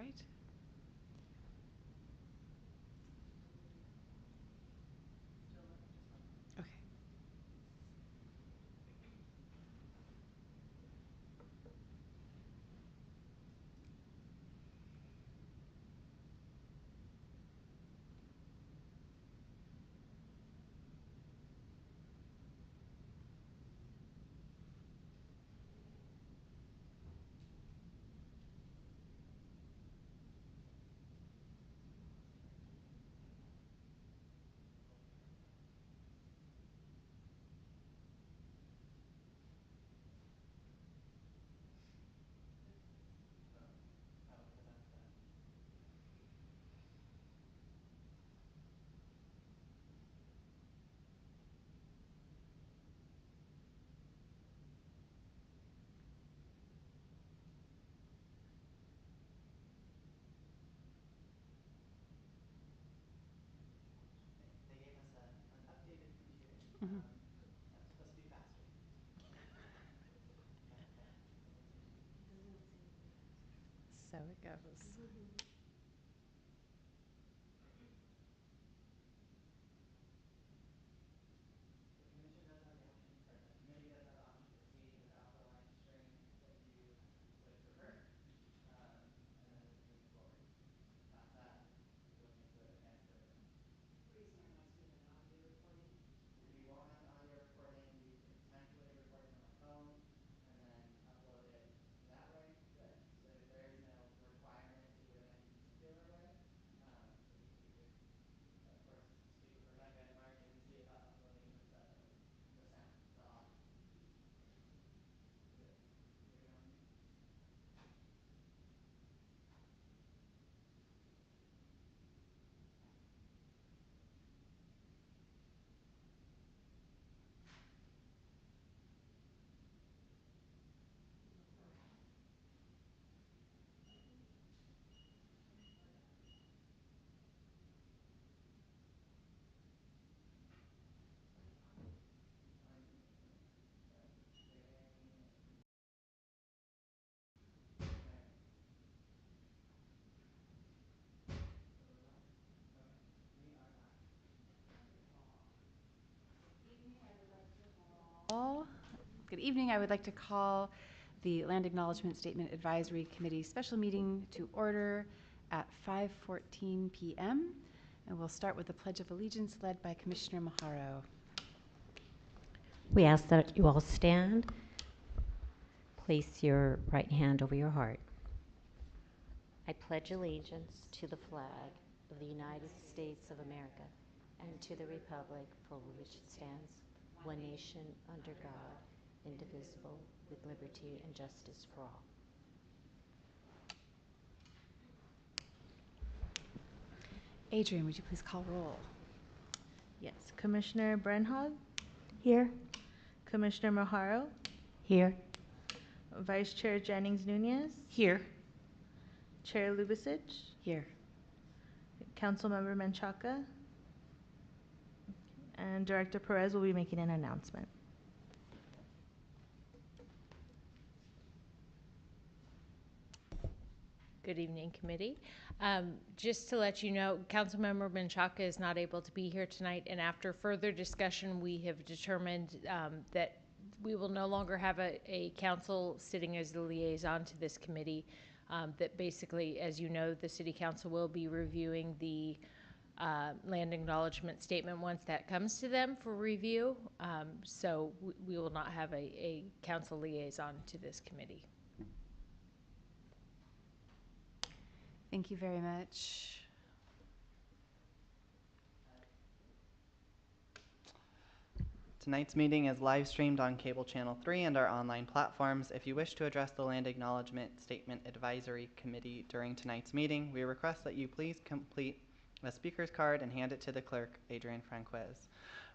right? Okay. They gave us an updated computer Mhm. that was supposed to be faster, but doesn't seem to be. Doesn't seem to be faster. So it goes. The commission does have the option, sorry, the committee does have the option to proceed without the live stream if you would prefer, and then we can move forward. If not that, we can look into it again further. What are you saying? Am I still get an audio recording? You won't have an audio recording. You could potentially record from a phone and then upload it that way. But so there is no requirement to do it any particular way. But you could, of course, speak with Rebecca and Mark and see about uploading with the sound, the audio. Is it good on you? Good evening. I would like to call the Land Acknowledgement Statement Advisory Committee special meeting to order at 5:14 p.m. And we'll start with the Pledge of Allegiance led by Commissioner Maharo. We ask that you all stand. Place your right hand over your heart. I pledge allegiance to the flag of the United States of America and to the republic for which it stands, one nation under God, indivisible, with liberty and justice for all. Adrian, would you please call roll? Yes. Commissioner Brenhog? Here. Commissioner Maharo? Here. Vice Chair Jennings-Nunez? Here. Chair Lubisic? Here. Councilmember Menchaca? And Director Perez will be making an announcement. Good evening, committee. Just to let you know, Councilmember Menchaca is not able to be here tonight, and after further discussion, we have determined that we will no longer have a council sitting as the liaison to this committee. That basically, as you know, the City Council will be reviewing the land acknowledgement statement once that comes to them for review. So we will not have a council liaison to this committee. Thank you very much. Tonight's meeting is live streamed on Cable Channel 3 and our online platforms. If you wish to address the Land Acknowledgement Statement Advisory Committee during tonight's meeting, we request that you please complete a speaker's card and hand it to the clerk, Adrian Franquez.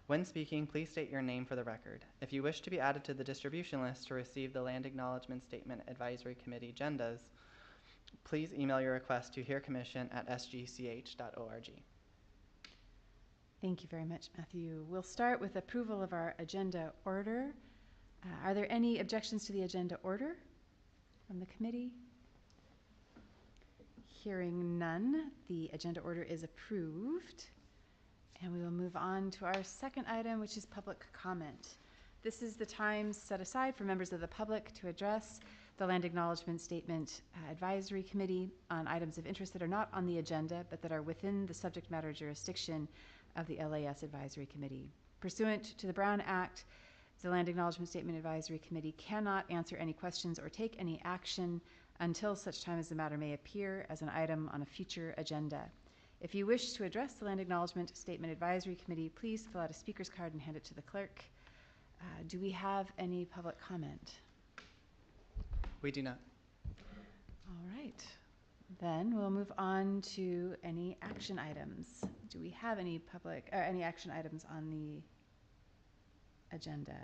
When speaking, please state your name for the record. If you wish to be added to the distribution list to receive the Land Acknowledgement Statement Advisory Committee agendas, please email your request to hearcommission@sgch.org. Thank you very much, Matthew. We'll start with approval of our agenda order. Are there any objections to the agenda order from the committee? Hearing none, the agenda order is approved. And we will move on to our second item, which is public comment. This is the time set aside for members of the public to address the Land Acknowledgement Statement Advisory Committee on items of interest that are not on the agenda, but that are within the subject matter jurisdiction of the LAS Advisory Committee. Pursuant to the Brown Act, the Land Acknowledgement Statement Advisory Committee cannot answer any questions or take any action until such time as the matter may appear as an item on a future agenda. If you wish to address the Land Acknowledgement Statement Advisory Committee, please fill out a speaker's card and hand it to the clerk. Do we have any public comment? We do not. All right. Then we'll move on to any action items. Do we have any any action items on the agenda?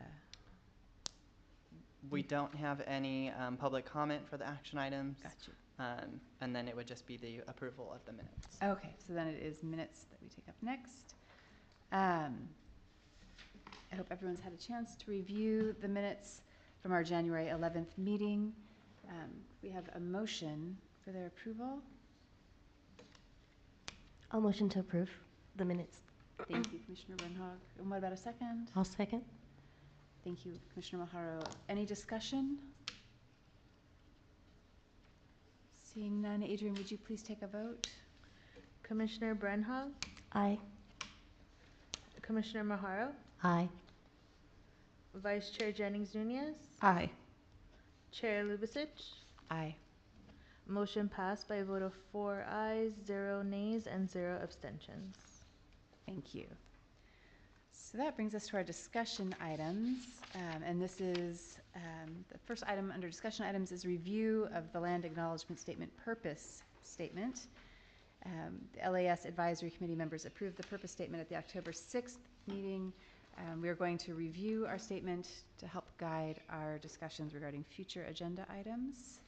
We don't have any public comment for the action items. Got you. And then it would just be the approval of the minutes. Okay, so then it is minutes that we take up next. I hope everyone's had a chance to review the minutes from our January 11th meeting. We have a motion for their approval. I'll motion to approve the minutes. Thank you, Commissioner Bernhag. And what about a second? I'll second. Thank you, Commissioner Maharo. Any discussion? Seeing none, Adrian, would you please take a vote? Commissioner Brenhag, Aye. Commissioner Maharo, Aye. Vice Chair Jennings Nunez, Aye. Chair Lubicic. Aye. Motion passed by a vote of 4 ayes, 0 nays, and 0 abstentions. Thank you. So that brings us to our discussion items. And this is, the first item under discussion items is review of the Land Acknowledgement Statement Purpose Statement. The LAS Advisory Committee members approved the purpose statement at the October 6th meeting. We are going to review our statement to help guide our discussions regarding future agenda items.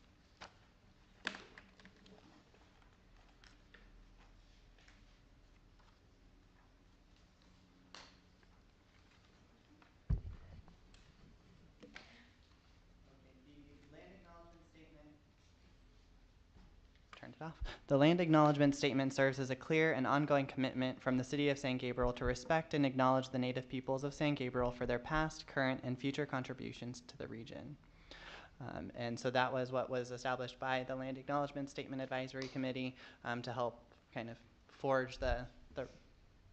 Turned it off. The Land Acknowledgement Statement serves as a clear and ongoing commitment from the City of San Gabriel to respect and acknowledge the Native peoples of San Gabriel for their past, current, and future contributions to the region. And so that was what was established by the Land Acknowledgement Statement Advisory Committee to help kind of forge the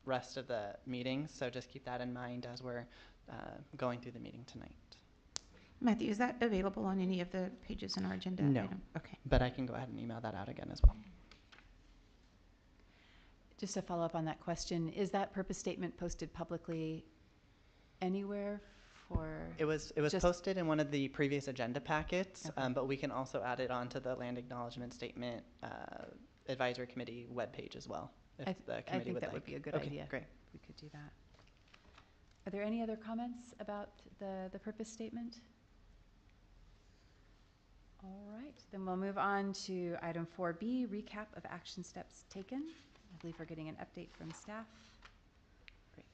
rest of the meetings. So just keep that in mind as we're going through the meeting tonight. Matthew, is that available on any of the pages in our agenda? No. item? Okay. But I can go ahead and email that out again as well. Just to follow up on that question, is that purpose statement posted publicly anywhere for? It was just posted in one of the previous agenda packets, Okay. but we can also add it onto the Land Acknowledgement Statement Advisory Committee webpage as well, if the I committee think would that like. would be a good Okay, idea. great. We could do that. Are there any other comments about the purpose statement? All right, then we'll move on to item 4B, recap of action steps taken. I believe we're getting an update from staff. Great.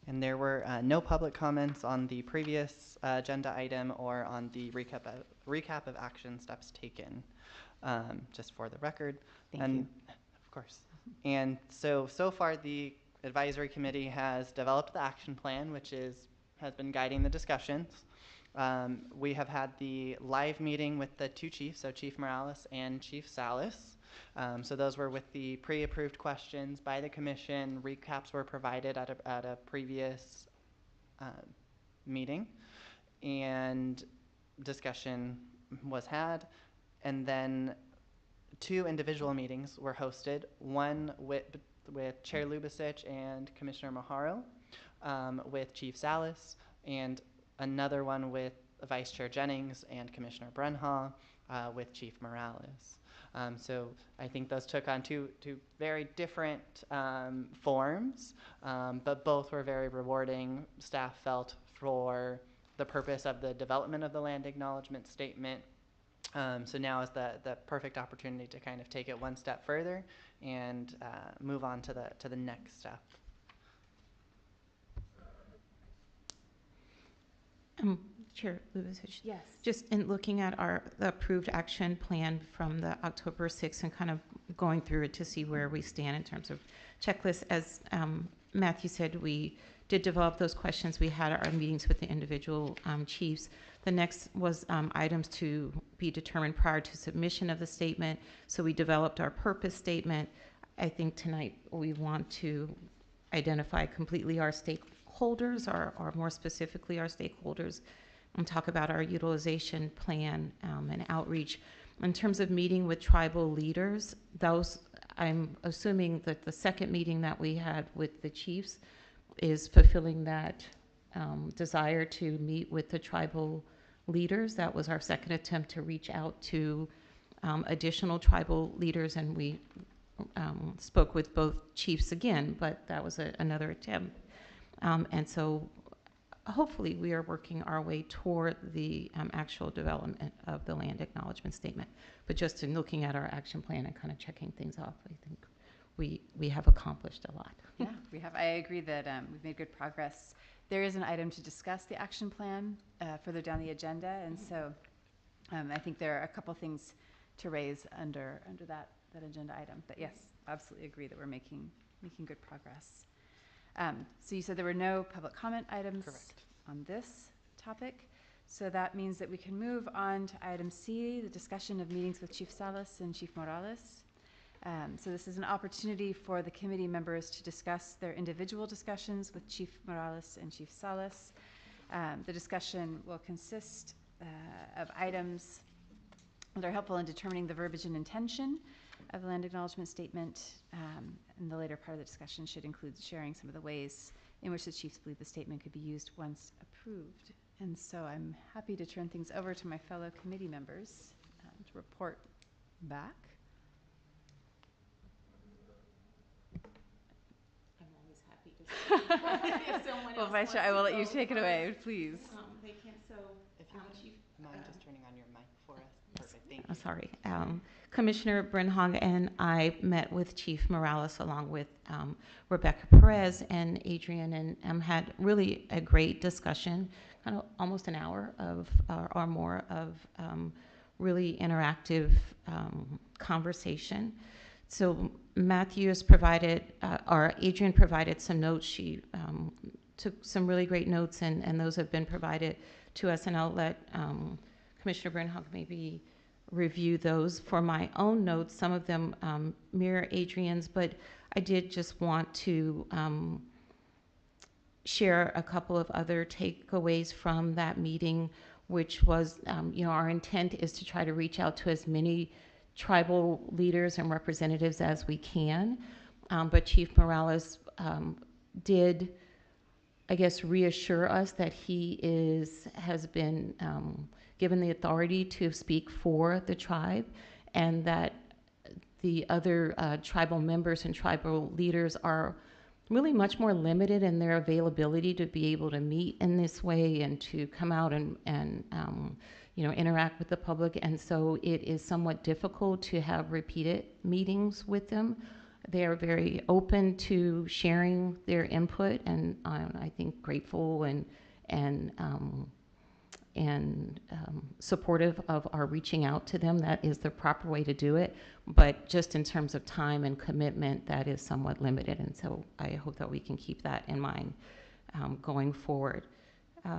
And there were no public comments on the previous agenda item or on the recap of action steps taken, just for the record. Thank you. Of course. And so far the advisory committee has developed the action plan, which has been guiding the discussions. We have had the live meeting with the two chiefs, so Chief Morales and Chief Salas. So those were with the pre-approved questions by the commission. Recaps were provided at a previous meeting, and discussion was had. And then 2 individual meetings were hosted, one with Chair Lubicic and Commissioner Maharo, with Chief Salas, and another one with Vice Chair Jennings and Commissioner Brenhag, with Chief Morales. So I think those took on two very different forms, but both were very rewarding, staff felt, for the purpose of the development of the Land Acknowledgement Statement. So now is the perfect opportunity to kind of take it one step further and move on to the next step. Chair Lubavitch, Yes. just in looking at the approved action plan from the October 6th and kind of going through it to see where we stand in terms of checklists, as Matthew said, we did develop those questions. We had our meetings with the individual chiefs. The next was items to be determined prior to submission of the statement. So we developed our purpose statement. I think tonight we want to identify completely our stakeholders, or more specifically our stakeholders, and talk about our utilization plan and outreach. In terms of meeting with tribal leaders, those, I'm assuming that the second meeting that we had with the chiefs is fulfilling that desire to meet with the tribal leaders. That was our second attempt to reach out to additional tribal leaders, and we spoke with both chiefs again, but that was another attempt. And so hopefully we are working our way toward the actual development of the land acknowledgement statement. But just in looking at our action plan and kind of checking things off, I think we have accomplished a lot. Yeah, we have. I agree that we've made good progress. There is an item to discuss the action plan further down the agenda, and so I think there are a couple things to raise under that agenda item. But yes, absolutely agree that we're making good progress. So you said there were no public comment items on this topic. So that means that we can move on to item C, the discussion of meetings with Chief Salas and Chief Morales. So this is an opportunity for the committee members to discuss their individual discussions with Chief Morales and Chief Salas. The discussion will consist of items that are helpful in determining the verbiage and intention of the land acknowledgement statement. And the later part of the discussion should include sharing some of the ways in which the chiefs believe the statement could be used once approved. And so I'm happy to turn things over to my fellow committee members to report back. I'm always happy to Well, Vice Chair, I will let you take it away, please. They can't, so If you Chief. mind just turning on your mic for us. Perfect, thank you. Oh, sorry. Commissioner Brinhog and I met with Chief Morales along with Rebecca Perez and Adrian, and had really a great discussion, kind of almost an hour of or more of really interactive conversation. So Matthew has provided, or Adrian provided some notes. She took some really great notes, and those have been provided to us, and I'll let Commissioner Brinhog maybe review those. For my own notes, some of them mirror Adrian's, but I did just want to share a couple of other takeaways from that meeting, which was, our intent is to try to reach out to as many tribal leaders and representatives as we can. But Chief Morales did, I guess, reassure us that he has been given the authority to speak for the tribe, and that the other tribal members and tribal leaders are really much more limited in their availability to be able to meet in this way and to come out and interact with the public. And so it is somewhat difficult to have repeated meetings with them. They are very open to sharing their input, and I think grateful and supportive of our reaching out to them. That is the proper way to do it. But just in terms of time and commitment, that is somewhat limited. And so I hope that we can keep that in mind going forward. What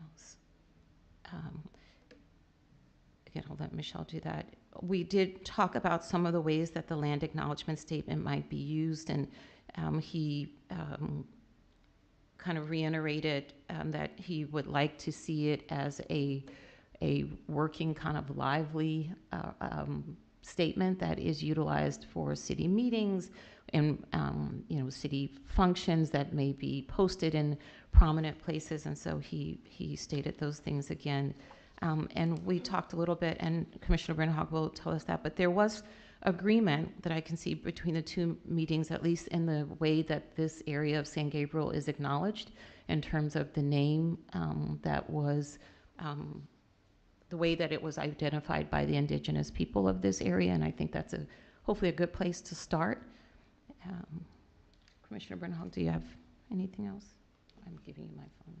else? Again, I'll let Michelle do that. We did talk about some of the ways that the land acknowledgement statement might be used, and he kind of reiterated that he would like to see it as a working, kind of lively statement that is utilized for city meetings and city functions that may be posted in prominent places. And so he stated those things again. And we talked a little bit, and Commissioner Brinhog will tell us that, but there was agreement that I can see between the two meetings, at least in the way that this area of San Gabriel is acknowledged in terms of the name that was, the way that it was identified by the indigenous people of this area. And I think that's hopefully a good place to start. Commissioner Brinhog, do you have anything else? I'm giving you my phone.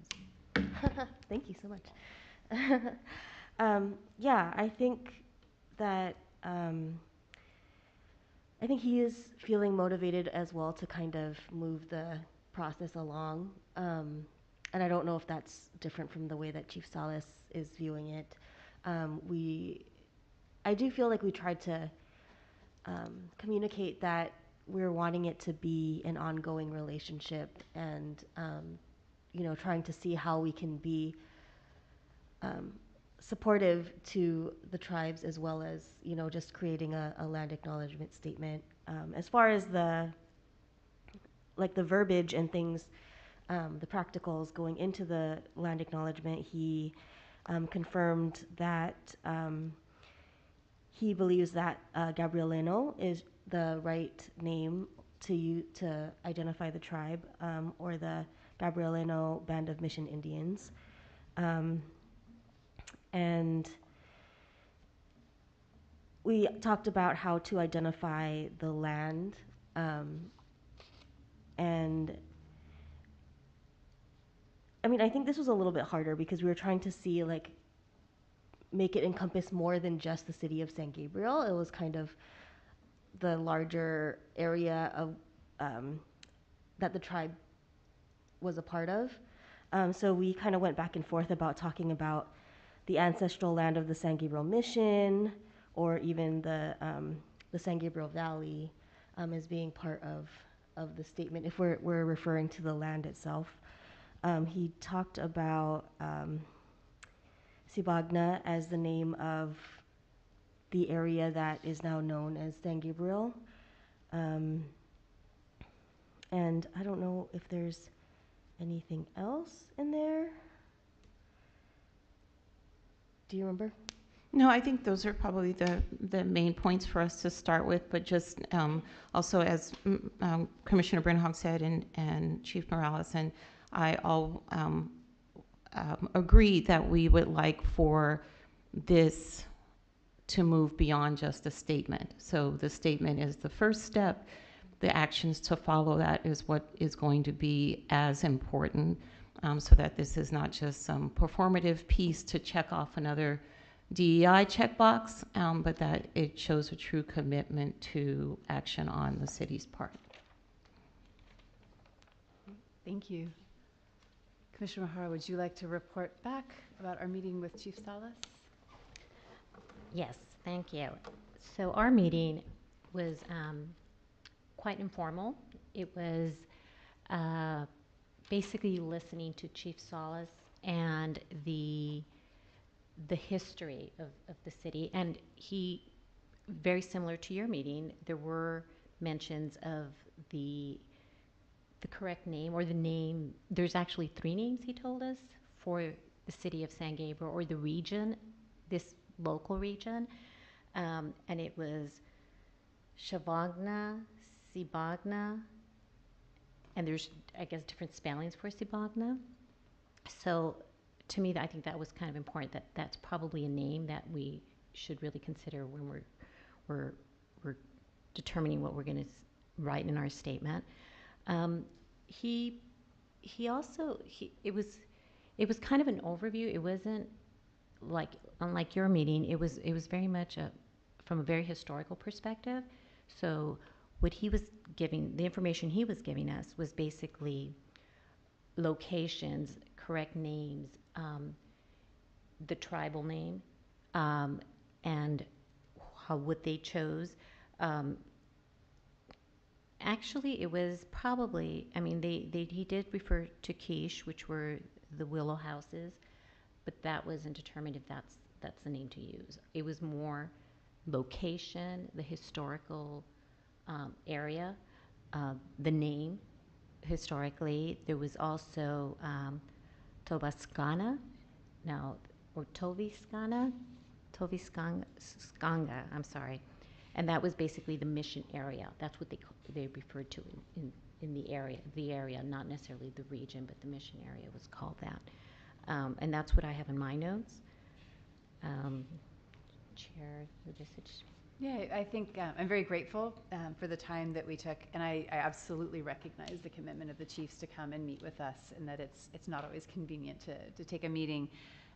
Thank you so much. Yeah, I think that I think he is feeling motivated as well to kind of move the process along. And I don't know if that's different from the way that Chief Salas is viewing it. I do feel like we tried to communicate that we're wanting it to be an ongoing relationship, and trying to see how we can be supportive to the tribes, as well as just creating a land acknowledgement statement. As far as the verbiage and things, the practicals going into the land acknowledgement, he confirmed that he believes that Gabrielino is the right name to identify the tribe, or the Gabrielino Band of Mission Indians. And we talked about how to identify the land, and I mean, I think this was a little bit harder because we were trying to see, make it encompass more than just the city of San Gabriel. It was kind of the larger area of that the tribe was a part of. So we kind of went back and forth about talking about the ancestral land of the San Gabriel Mission, or even the San Gabriel Valley, as being part of the statement, if we're referring to the land itself. He talked about Sibagna as the name of the area that is now known as San Gabriel. And I don't know if there's anything else in there. Do you remember? No, I think those are probably the main points for us to start with, but just also, as Commissioner Brinhog said, and Chief Morales and I all agree that we would like for this to move beyond just a statement. So the statement is the first step. The actions to follow that is what is going to be as important, so that this is not just some performative piece to check off another DEI checkbox, but that it shows a true commitment to action on the city's part. Thank you. Commissioner Mahara, would you like to report back about our meeting with Chief Salas? Yes, thank you. So our meeting was quite informal. It was basically listening to Chief Salas and the history of the city. And he, very similar to your meeting, there were mentions of the correct name, or the name. There's actually 3 names, he told us, for the city of San Gabriel, or the region, this local region. And it was Shavagna, Sibagna, and there's, I guess, different spellings for Sibagna. So to me, I think that was kind of important, that that's probably a name that we should really consider when we're determining what we're going to write in our statement. He also, it was kind of an overview. It wasn't unlike your meeting. It was very much from a very historical perspective. So what he was giving, the information he was giving us, was basically locations, correct names, the tribal name, and what they chose. Actually, it was probably, I mean, he did refer to quiche, which were the willow houses, but that wasn't determined if that's the name to use. It was more location, the historical area, the name historically. There was also Tovaskana, or Toviskanga, I'm sorry. And that was basically the mission area. That's what they referred to in the area, not necessarily the region, but the mission area was called that. And that's what I have in my notes. Chair, Yeah, I think I'm very grateful for the time that we took, and I absolutely recognize the commitment of the chiefs to come and meet with us, and that it's not always convenient to take a meeting.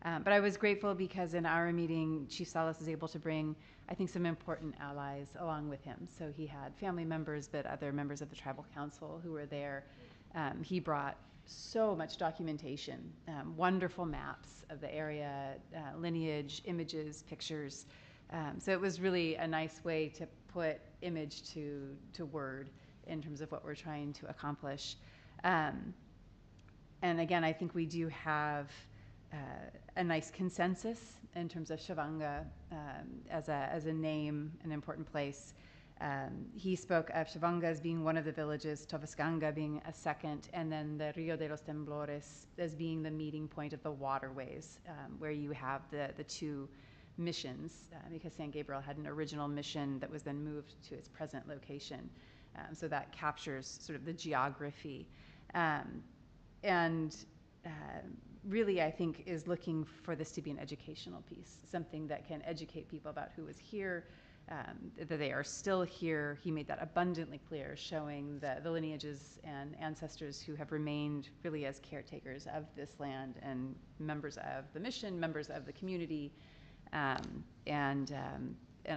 But I was grateful because in our meeting, Chief Salas was able to bring, I think, some important allies along with him. So he had family members, but other members of the tribal council who were there. He brought so much documentation, wonderful maps of the area, lineage, images, pictures. So it was really a nice way to put image to word in terms of what we're trying to accomplish. And again, I think we do have a nice consensus in terms of Shavanga as a name, an important place. He spoke of Shavanga as being one of the villages, Tovascanga being a second, and then the Rio de los Temblores as being the meeting point of the waterways, where you have the two missions, because San Gabriel had an original mission that was then moved to its present location. So that captures sort of the geography. And really, I think, is looking for this to be an educational piece, something that can educate people about who was here, that they are still here. He made that abundantly clear, showing the lineages and ancestors who have remained really as caretakers of this land and members of the mission, members of the community, and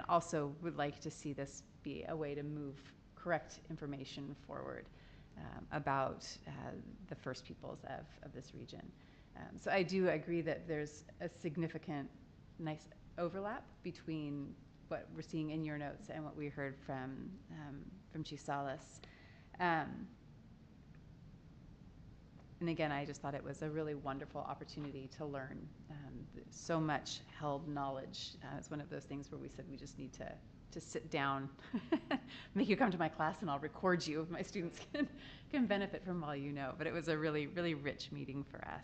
also would like to see this be a way to move correct information forward about the First Peoples of this region. So I do agree that there's a significant, nice overlap between what we're seeing in your notes and what we heard from Chief Salas. And again, I just thought it was a really wonderful opportunity to learn so much held knowledge. It's one of those things where we said we just need to sit down, make you come to my class, and I'll record you. My students can benefit from all you know. But it was a really, really rich meeting for us.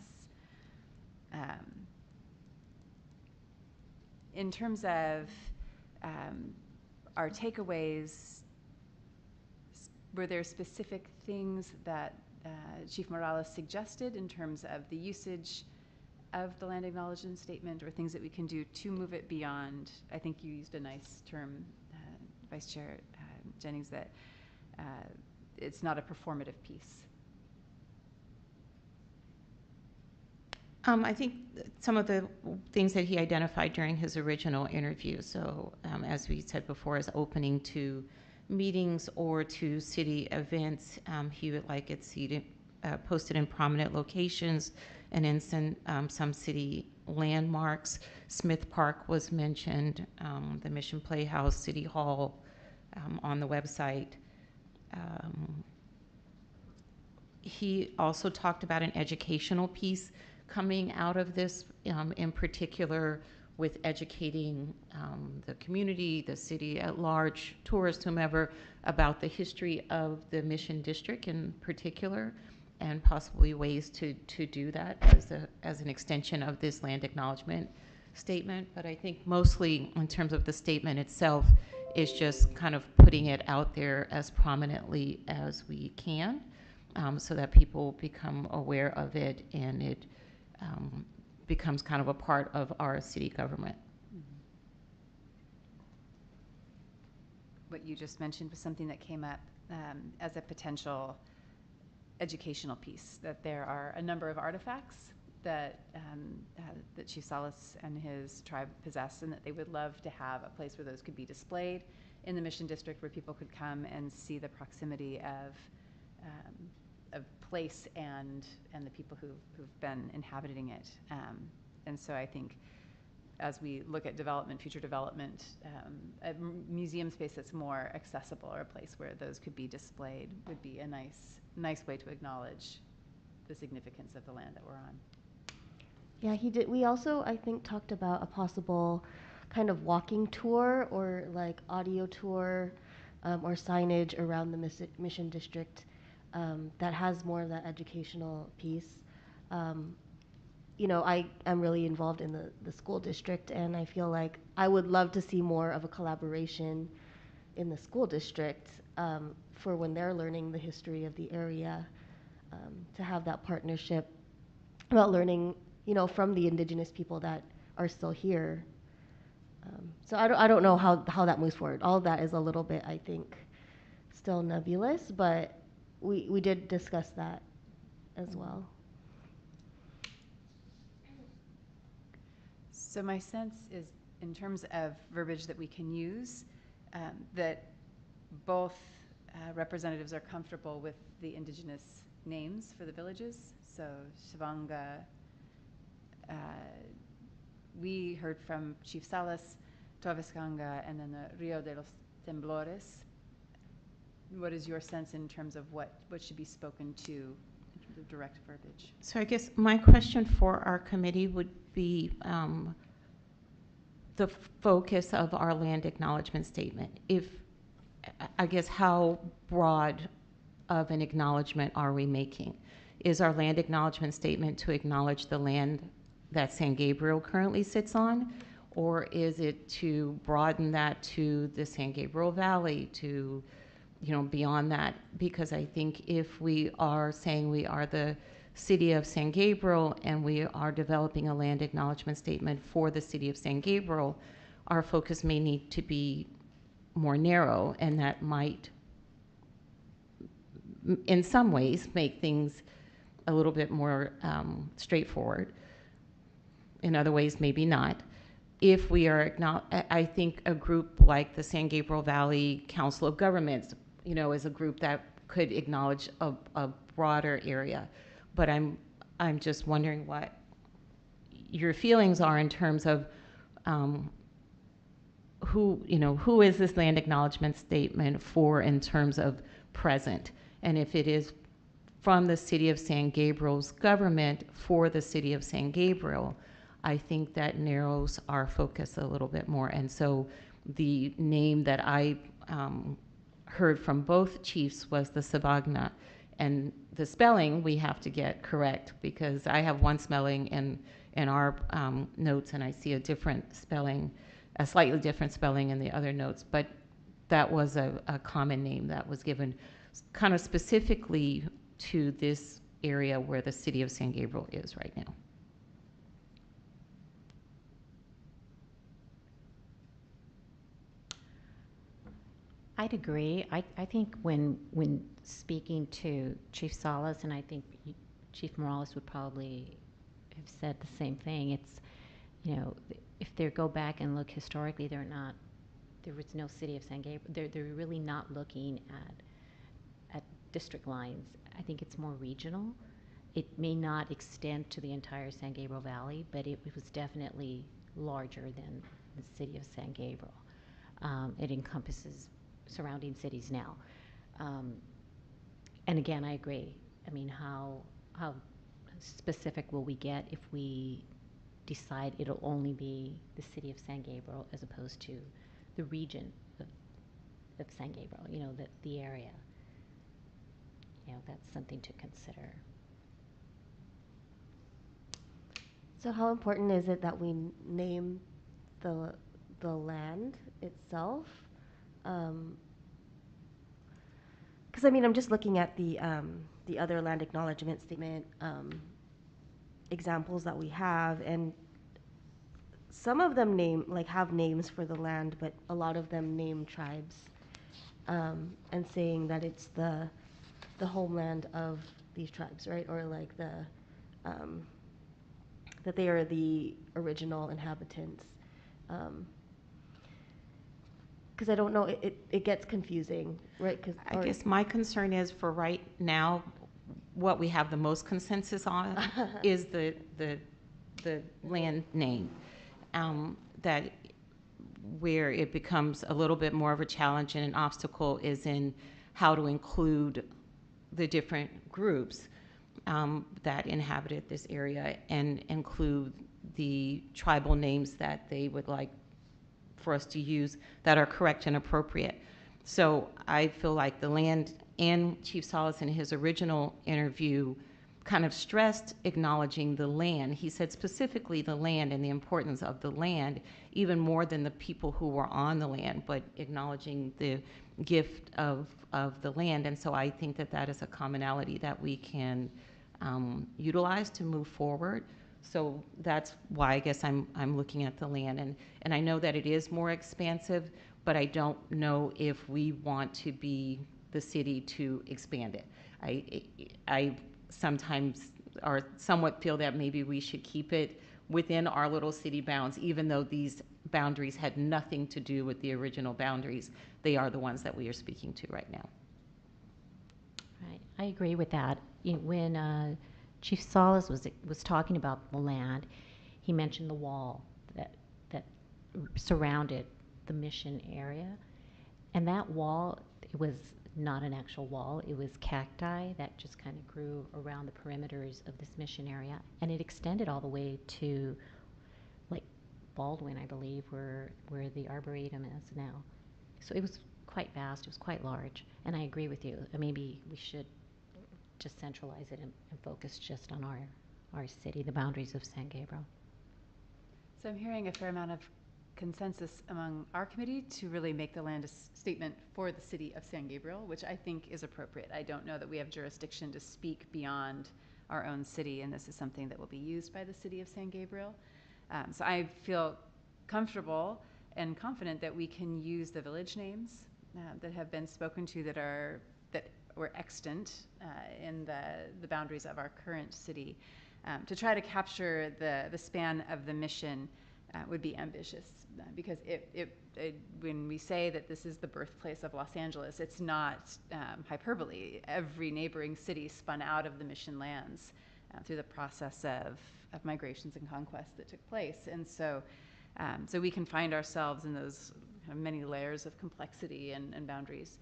In terms of our takeaways, were there specific things that Chief Morales suggested in terms of the usage of the land acknowledgement statement, or things that we can do to move it beyond? I think you used a nice term, Vice Chair Jennings, that it's not a performative piece. I think some of the things that he identified during his original interview, so as we said before, is opening to meetings or to city events. He would like it seated, posted in prominent locations and in some city landmarks. Smith Park was mentioned, the Mission Playhouse, City Hall, on the website. He also talked about an educational piece coming out of this, in particular with educating the community, the city at large, tourists, whomever, about the history of the Mission District in particular, and possibly ways to do that as an extension of this land acknowledgement statement. But I think mostly in terms of the statement itself is just kind of putting it out there as prominently as we can, so that people become aware of it and it becomes kind of a part of our city government. What you just mentioned was something that came up as a potential educational piece, that there are a number of artifacts that that Chief Salas and his tribe possess, and that they would love to have a place where those could be displayed in the Mission District, where people could come and see the proximity of place and the people who've been inhabiting it. And so I think as we look at development, future development, a museum space that's more accessible, or a place where those could be displayed, would be a nice way to acknowledge the significance of the land that we're on. Yeah, he did. We also, I think, talked about a possible kind of walking tour or like audio tour or signage around the Mission District that has more of that educational piece. You know, I am really involved in the school district, and I feel like I would love to see more of a collaboration in the school district for when they're learning the history of the area, to have that partnership about learning, you know, from the indigenous people that are still here. So I don't know how that moves forward. All of that is a little bit, I think, still nebulous, but we did discuss that as well. So my sense is, in terms of verbiage that we can use, that both representatives are comfortable with the indigenous names for the villages. So Shavanga, we heard from Chief Salas, Toviscanga, and then the Rio de los Temblores. What is your sense in terms of what should be spoken to in terms of direct verbiage? So I guess my question for our committee would be the focus of our land acknowledgement statement. I guess how broad of an acknowledgement are we making? Is our land acknowledgement statement to acknowledge the land that San Gabriel currently sits on? Or is it to broaden that to the San Gabriel Valley, to, beyond that? Because I think if we are saying we are the city of San Gabriel and we are developing a land acknowledgement statement for the city of San Gabriel, our focus may need to be more narrow, and that might, in some ways, make things a little bit more straightforward. In other ways, maybe not. If we are, I think a group like the San Gabriel Valley Council of Governments, is a group that could acknowledge a broader area. But I'm just wondering what your feelings are in terms of who is this land acknowledgement statement for in terms of present, and if it is from the city of San Gabriel's government for the city of San Gabriel, I think that narrows our focus a little bit more. And so the name that I heard from both chiefs was the Savagna, and the spelling we have to get correct, because I have one spelling in our notes and I see a different spelling, a slightly different spelling in the other notes, but that was a common name that was given kind of specifically to this area where the city of San Gabriel is right now. I'd agree. I think when speaking to Chief Salas, and I think Chief Morales would probably have said the same thing, it's, if they go back and look historically, there was no city of San Gabriel. They're really not looking at district lines. I think it's more regional. It may not extend to the entire San Gabriel Valley, but it was definitely larger than the city of San Gabriel. It encompasses surrounding cities now. And again, I agree. I mean, how specific will we get if we decide it'll only be the city of San Gabriel as opposed to the region of San Gabriel, the area? That's something to consider. So how important is it that we name the land itself? Because I'm just looking at the other land acknowledgement statement examples that we have, and some of them have names for the land, but a lot of them name tribes, and saying that it's the homeland of these tribes, right? Or like that they are the original inhabitants. Because I don't know, it gets confusing, right? I guess my concern is, for right now, what we have the most consensus on is the land name. That where it becomes a little bit more of a challenge and an obstacle is in how to include the different groups that inhabited this area and include the tribal names that they would like for us to use that are correct and appropriate. So I feel like the land, and Chief Salas in his original interview kind of stressed acknowledging the land. He said specifically the land and the importance of the land, even more than the people who were on the land, but acknowledging the gift of the land. And so I think that is a commonality that we can utilize to move forward, So that's why I guess I'm looking at the land, and I know that it is more expansive, but I don't know if we want to be the city to expand it. I sometimes or somewhat feel that maybe we should keep it within our little city bounds, even though these boundaries had nothing to do with the original boundaries. They are the ones that we are speaking to right now. Right, I agree with that. When Chief Salas was talking about the land, he mentioned the wall that surrounded the mission area, and that wall, it was not an actual wall. It was cacti that just kind of grew around the perimeters of this mission area, and it extended all the way to like Baldwin, I believe, where the Arboretum is now. So it was quite vast. It was quite large, and I agree with you. Maybe we should just centralize it and focus just on our city, the boundaries of San Gabriel. So I'm hearing a fair amount of consensus among our committee to really make the land statement for the city of San Gabriel, which I think is appropriate. I don't know that we have jurisdiction to speak beyond our own city, and this is something that will be used by the city of San Gabriel. So I feel comfortable and confident that we can use the village names that have been spoken to that were extant in the boundaries of our current city. To try to capture the span of the mission would be ambitious, because when we say that this is the birthplace of Los Angeles, it's not hyperbole. Every neighboring city spun out of the mission lands through the process of migrations and conquests that took place. And so we can find ourselves in those kind of many layers of complexity and boundaries.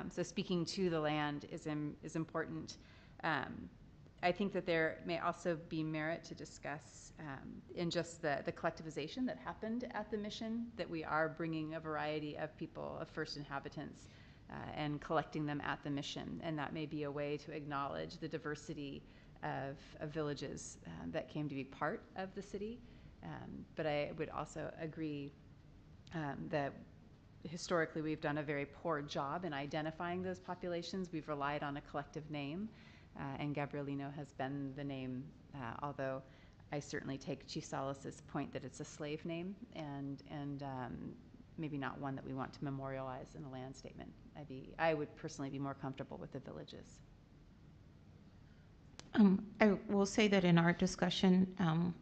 So speaking to the land is important. I think that there may also be merit to discuss in just the collectivization that happened at the mission, that we are bringing a variety of people, of first inhabitants, and collecting them at the mission. And that may be a way to acknowledge the diversity of villages that came to be part of the city. But I would also agree that historically we've done a very poor job in identifying those populations. We've relied on a collective name. And Gabrielino has been the name, although I certainly take Chief Salas's point that it's a slave name and maybe not one that we want to memorialize in a land statement. I would personally be more comfortable with the villages. I will say that in our discussion,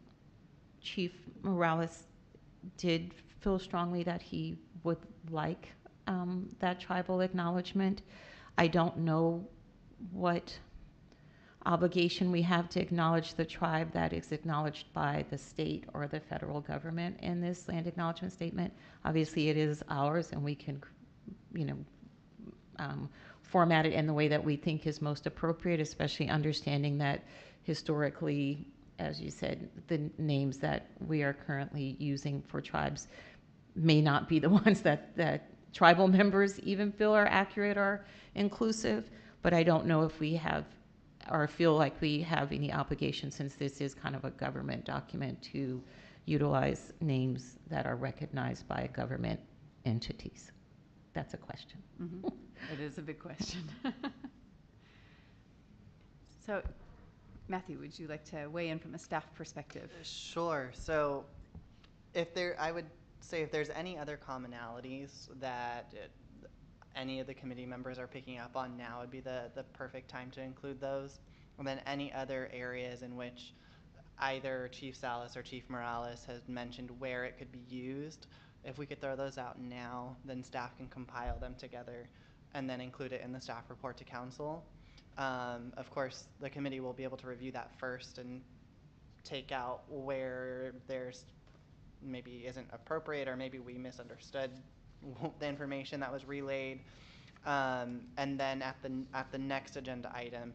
Chief Morales did feel strongly that he would like that tribal acknowledgement. I don't know what obligation we have to acknowledge the tribe that is acknowledged by the state or the federal government in this land acknowledgement statement. Obviously, it is ours, and we can, format it in the way that we think is most appropriate, especially understanding that historically, as you said, the names that we are currently using for tribes may not be the ones that tribal members even feel are accurate or inclusive. But I don't know if we have or feel like we have any obligation, since this is kind of a government document, to utilize names that are recognized by government entities. That's a question. Mm-hmm. It is a big question. So, Matthew, would you like to weigh in from a staff perspective? Sure. So I would say if there's any other commonalities that any of the committee members are picking up on, now would be the perfect time to include those. And then any other areas in which either Chief Salas or Chief Morales has mentioned where it could be used, if we could throw those out now, then staff can compile them together and then include it in the staff report to council. Of course, the committee will be able to review that first and take out where there's maybe isn't appropriate, or maybe we misunderstood the information that was relayed, and then at the next agenda item,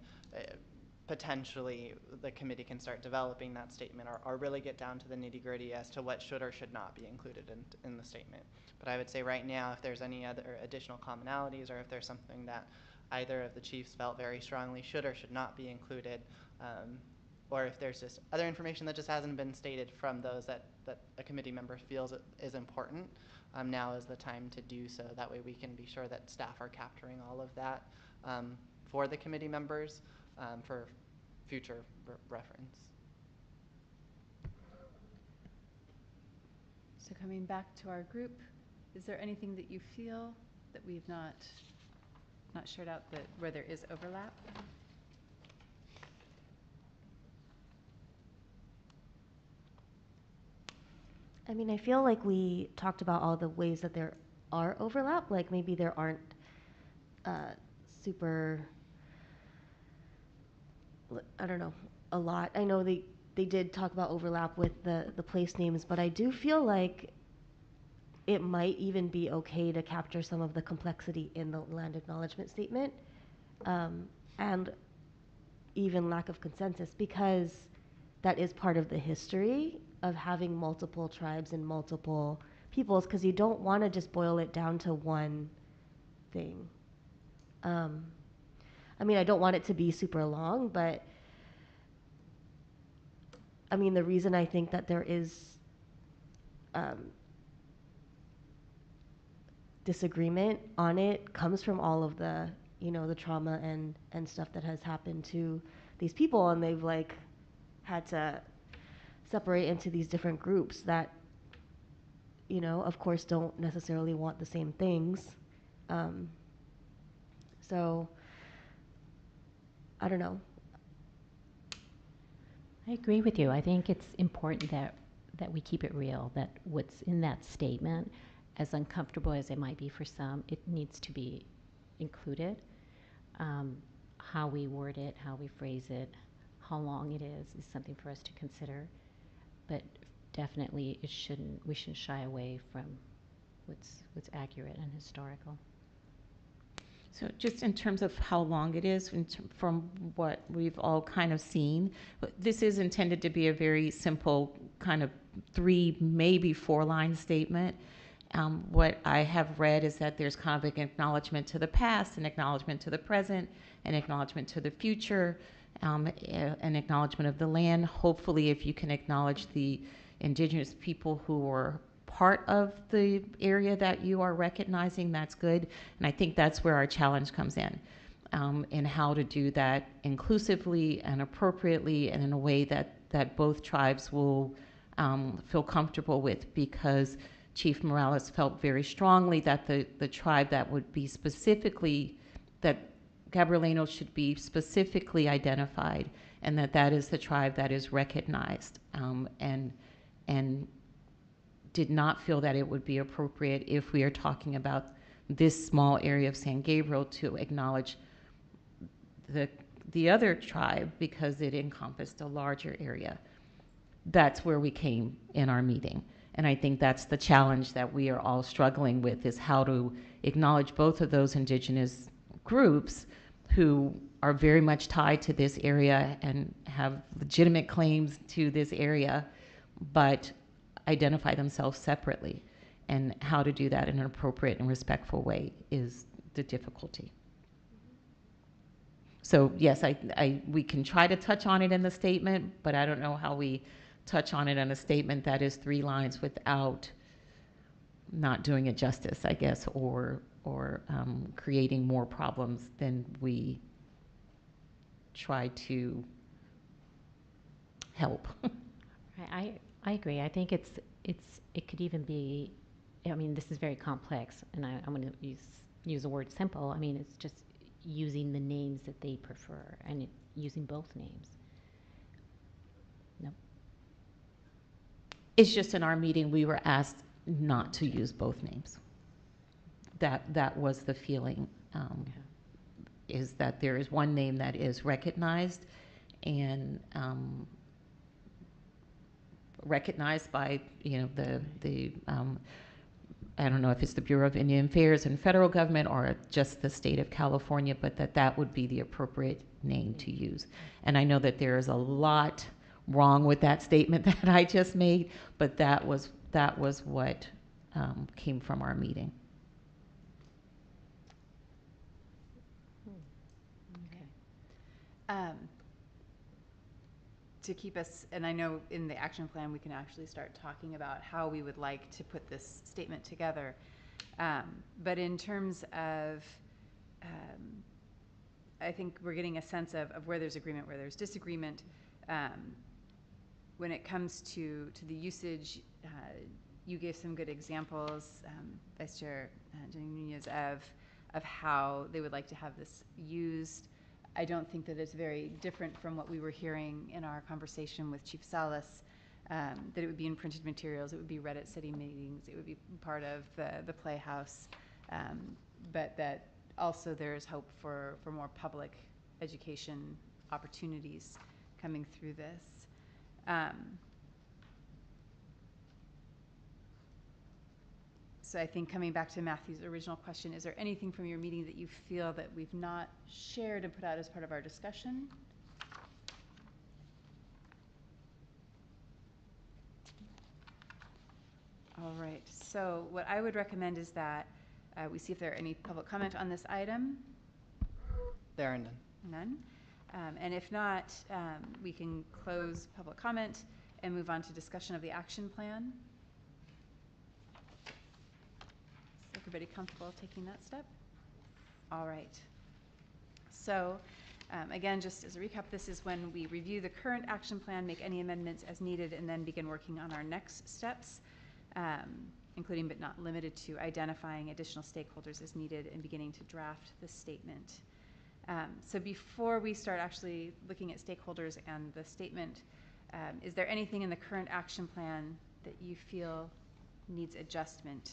potentially the committee can start developing that statement, or really get down to the nitty-gritty as to what should or should not be included in the statement. But I would say right now, if there's any other additional commonalities, or if there's something that either of the chiefs felt very strongly should or should not be included, or if there's just other information that just hasn't been stated from those that a committee member feels is important, now is the time to do so. That way we can be sure that staff are capturing all of that for the committee members for future reference. So coming back to our group, is there anything that you feel that we've not shared out that where there is overlap? I mean, I feel like we talked about all the ways that there are overlap, like maybe there aren't super, I don't know, a lot. I know they did talk about overlap with the place names, but I do feel like it might even be okay to capture some of the complexity in the land acknowledgement statement, and even lack of consensus, because that is part of the history of having multiple tribes and multiple peoples, because you don't want to just boil it down to one thing. I mean, I don't want it to be super long, but I mean, the reason I think that there is disagreement on it comes from all of the, you know, the trauma and stuff that has happened to these people, and they've like had to separate into these different groups that, you know, of course don't necessarily want the same things. So I don't know. I agree with you. I think it's important that we keep it real, that what's in that statement, as uncomfortable as it might be for some, it needs to be included. How we word it, how we phrase it, how long it is something for us to consider. But definitely we shouldn't shy away from what's accurate and historical. So just in terms of how long it is, from what we've all kind of seen, this is intended to be a very simple kind of 3, maybe 4-line statement. What I have read is that there's kind of an acknowledgement to the past, an acknowledgement to the present, an acknowledgement to the future, an acknowledgement of the land. Hopefully, if you can acknowledge the indigenous people who are part of the area that you are recognizing, that's good. And I think that's where our challenge comes in how to do that inclusively and appropriately and in a way that both tribes will feel comfortable with, because Chief Morales felt very strongly that the tribe that would be specifically, that Gabrielino should be specifically identified, and that is the tribe that is recognized, and did not feel that it would be appropriate, if we are talking about this small area of San Gabriel, to acknowledge the other tribe because it encompassed a larger area. That's where we came in our meeting. And I think that's the challenge that we are all struggling with, is how to acknowledge both of those indigenous groups who are very much tied to this area and have legitimate claims to this area, but identify themselves separately. And how to do that in an appropriate and respectful way is the difficulty. So yes, we can try to touch on it in the statement, but I don't know how we touch on it in a statement that is 3 lines without not doing it justice, I guess, or creating more problems than we try to help. I agree. I think it could even be, I mean, this is very complex, and I'm going to use the word simple. I mean, it's just using the names that they prefer and using both names. No. It's just in our meeting we were asked not to use both names. That was the feeling, is that there is one name that is recognized and recognized by, you know, the I don't know if it's the Bureau of Indian Affairs and federal government or just the state of California, but that would be the appropriate name to use. And I know that there is a lot wrong with that statement that I just made, but that was what came from our meeting. Okay. To keep us, and I know in the action plan we can actually start talking about how we would like to put this statement together. But in terms of, I think we're getting a sense of where there's agreement, where there's disagreement. When it comes to the usage, you gave some good examples, Vice Chair Jenny Nunez, of how they would like to have this used. I don't think that it's very different from what we were hearing in our conversation with Chief Salas, that it would be in printed materials, it would be read at city meetings, it would be part of the Playhouse, but that also there's hope for more public education opportunities coming through this. So I think coming back to Matthew's original question, is there anything from your meeting that you feel that we've not shared and put out as part of our discussion? All right, so what I would recommend is that we see if there are any public comment on this item. There are none. None. And if not, we can close public comment and move on to discussion of the action plan. Is everybody comfortable taking that step? All right. So again, just as a recap, this is when we review the current action plan, make any amendments as needed, and then begin working on our next steps, including but not limited to identifying additional stakeholders as needed and beginning to draft the statement. So before we start actually looking at stakeholders and the statement, is there anything in the current action plan that you feel needs adjustment?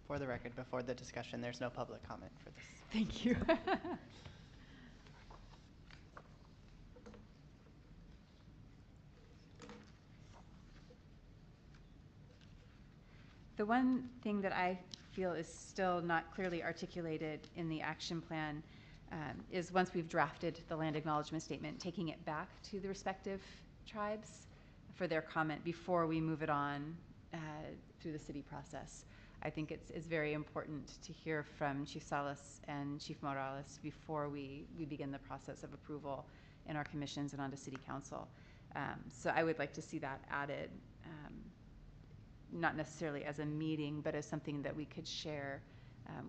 For the record, before the discussion, there's no public comment for this. Thank you. The one thing that I feel is still not clearly articulated in the action plan is once we've drafted the land acknowledgement statement, taking it back to the respective tribes for their comment before we move it on through the city process. I think it's very important to hear from Chief Salas and Chief Morales before we begin the process of approval in our commissions and onto City Council. So I would like to see that added, not necessarily as a meeting, but as something that we could share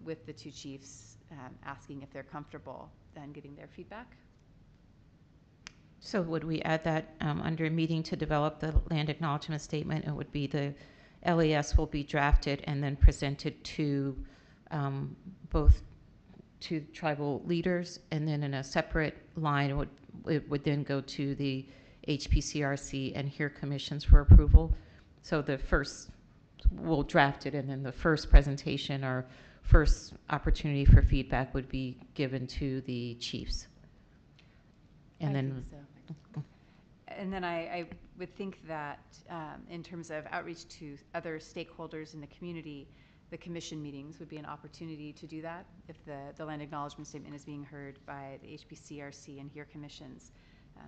with the two chiefs, asking if they're comfortable then getting their feedback. So would we add that under meeting to develop the land acknowledgement statement? It would be the LAS will be drafted and then presented to both to tribal leaders, and then in a separate line it would then go to the HPCRC and hear commissions for approval. So the first, we'll draft it, and then the first presentation or first opportunity for feedback would be given to the chiefs. And I then think so. And then I would think that in terms of outreach to other stakeholders in the community, the commission meetings would be an opportunity to do that. If the land acknowledgement statement is being heard by the HPCRC and hear commissions,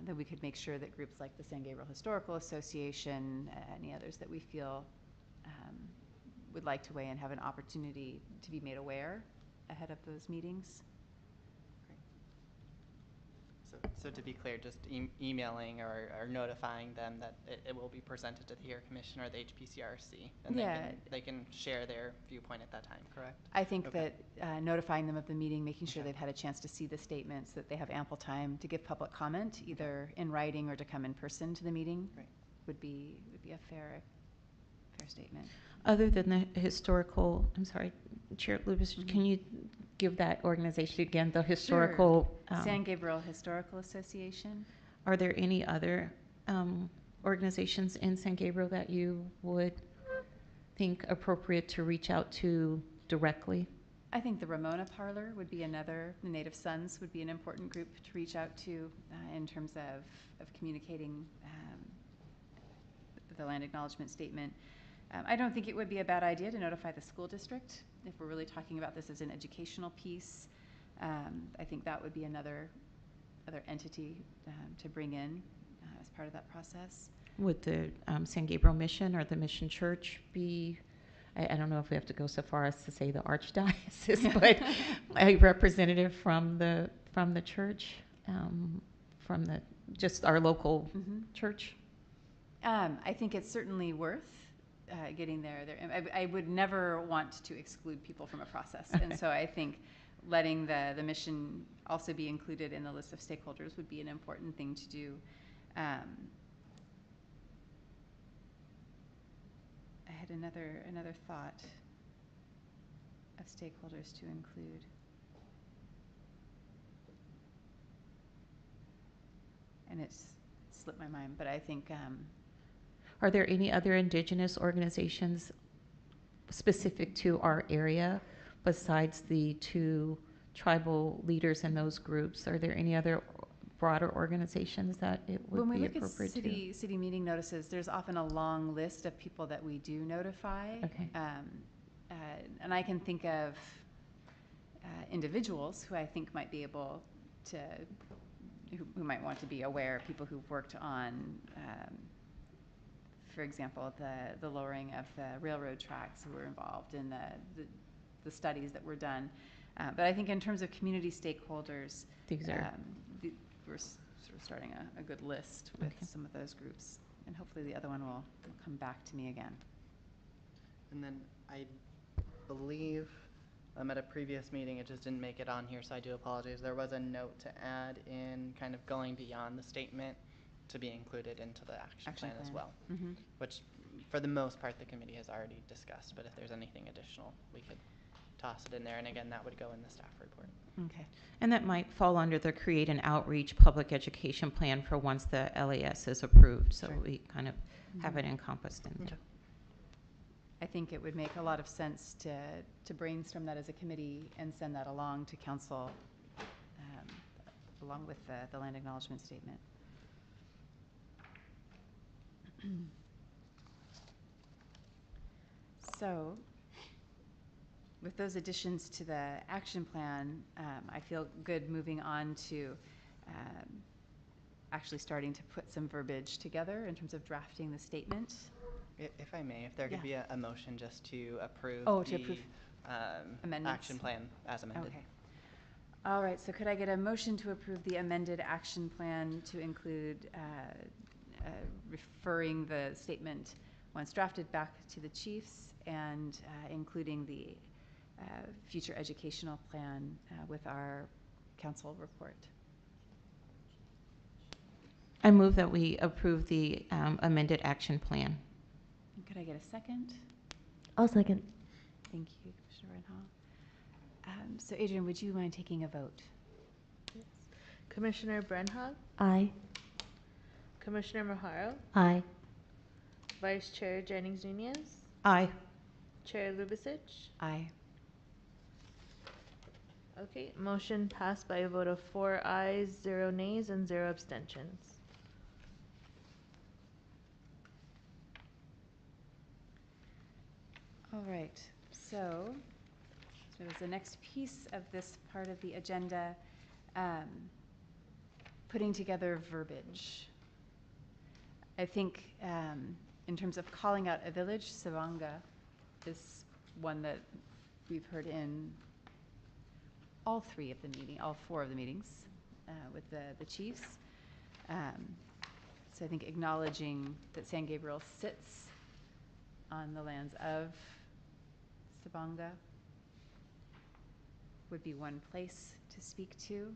then we could make sure that groups like the San Gabriel Historical Association, any others that we feel would like to weigh in, have an opportunity to be made aware ahead of those meetings. So to be clear, just emailing or notifying them that it will be presented to the Hear Commission or the HPCRC, and Yeah. they can share their viewpoint at that time, correct? I think Okay. that notifying them of the meeting, making sure Okay. they've had a chance to see the statements, that they have ample time to give public comment, either in writing or to come in person to the meeting, Right. would be a fair statement. other than the historical, I'm sorry, Chair Lubis, Mhm. can you give that organization again, the historical? San Gabriel Historical Association. Are there any other organizations in San Gabriel that you would think appropriate to reach out to directly? I think the Ramona Parlor would be another. The Native Sons would be an important group to reach out to in terms of communicating the land acknowledgement statement. I don't think it would be a bad idea to notify the school district if we're really talking about this as an educational piece. I think that would be another entity to bring in as part of that process. Would the San Gabriel Mission or the Mission Church be, I don't know if we have to go so far as to say the Archdiocese, but a representative from the church, from the just our local church? I think it's certainly worth getting there. I would never want to exclude people from a process. Okay. And so I think letting the mission also be included in the list of stakeholders would be an important thing to do. I had another thought of stakeholders to include. And it's slipped my mind, but I think Are there any other Indigenous organizations specific to our area besides the two tribal leaders in those groups? Are there any other broader organizations that it would when we be look at appropriate to? city meeting notices, there's often a long list of people that we do notify. Okay. And I can think of individuals who I think might be able to, who might want to be aware, people who've worked on, for example, the lowering of the railroad tracks, who were involved in the studies that were done. But I think in terms of community stakeholders, These are we're sort of starting a good list with some of those groups. And hopefully the other one will come back to me again. And then I believe at a previous meeting, it just didn't make it on here, so I do apologize. There was a note to add in kind of going beyond the statement to be included into the action plan as well, which for the most part the committee has already discussed, but if there's anything additional, we could toss it in there. And again, that would go in the staff report. Okay. And that might fall under the create an outreach public education plan for once the LAS is approved. So Sure. we kind of have it encompassed in there. Okay. I think it would make a lot of sense to brainstorm that as a committee and send that along to council, along with the land acknowledgement statement. So, with those additions to the action plan, I feel good moving on to actually starting to put some verbiage together in terms of drafting the statement. If I may, if there could be a motion just to approve Amendments. action plan as amended. Okay. All right, so could I get a motion to approve the amended action plan to include referring the statement once drafted back to the chiefs and including the future educational plan with our council report? I move that we approve the amended action plan. And could I get a second? I'll second. Thank you, Commissioner Renhall. So Adrian, would you mind taking a vote? Commissioner Brenhag, Aye. Commissioner Maharo, Aye. Vice Chair Jennings Nunez, Aye. Chair Lubicic. Aye. Okay, motion passed by a vote of 4 ayes, 0 nays, and 0 abstentions. All right, so the next piece of this part of the agenda, putting together verbiage. I think in terms of calling out a village, Savanga is one that we've heard in all 4 of the meetings with the chiefs. So I think acknowledging that San Gabriel sits on the lands of Savanga would be one place to speak to.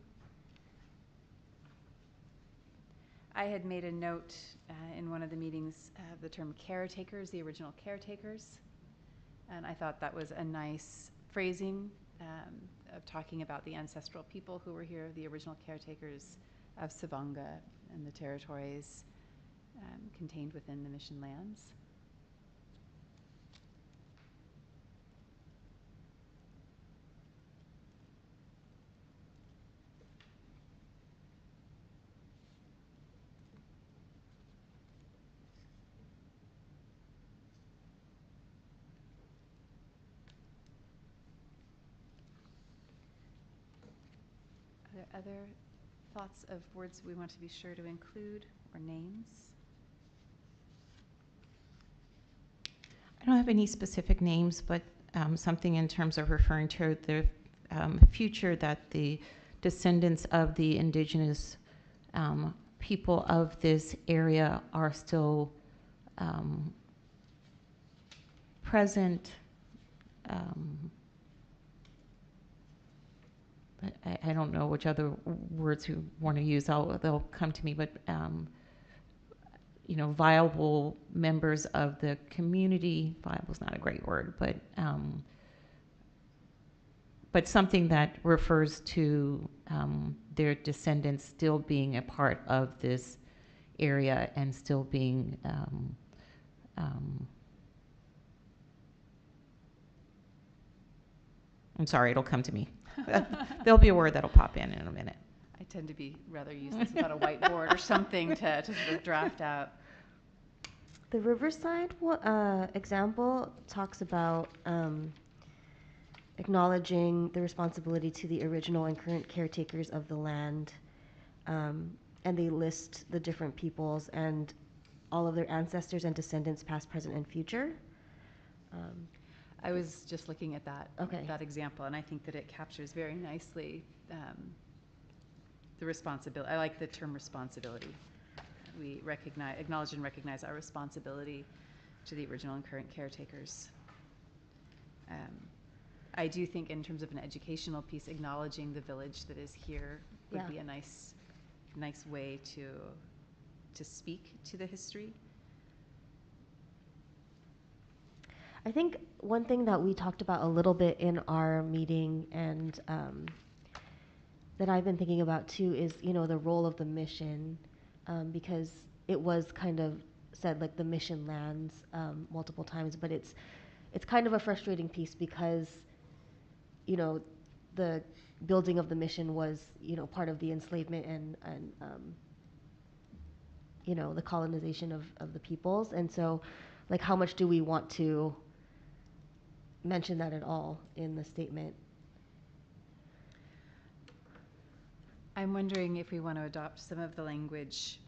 I had made a note in one of the meetings of the term caretakers, the original caretakers, and I thought that was a nice phrasing of talking about the ancestral people who were here, the original caretakers of Savanga and the territories contained within the mission lands. Are there other thoughts of words we want to be sure to include or names? I don't have any specific names, but something in terms of referring to the future that the descendants of the indigenous people of this area are still present. But I don't know which other words you want to use. They'll come to me, but viable members of the community. Viable is not a great word, but something that refers to their descendants still being a part of this area and still being I'm sorry, it'll come to me. There'll be a word that'll pop in a minute. I tend to be rather useless without a whiteboard or something to sort of draft out. The Riverside example talks about acknowledging the responsibility to the original and current caretakers of the land, and they list the different peoples and all of their ancestors and descendants, past, present, and future. I was just looking at that Okay. that example, and I think that it captures very nicely the responsibility. I like the term responsibility. We acknowledge and recognize our responsibility to the original and current caretakers. I do think in terms of an educational piece, acknowledging the village that is here would Yeah. be a nice way to speak to the history. I think one thing that we talked about a little bit in our meeting and that I've been thinking about too is, the role of the mission, because it was kind of said like the mission lands multiple times, but it's kind of a frustrating piece because, the building of the mission was, part of the enslavement and the colonization of the peoples. And so, like, how much do we want to mention that at all in the statement? I'm wondering if we want to adopt some of the language,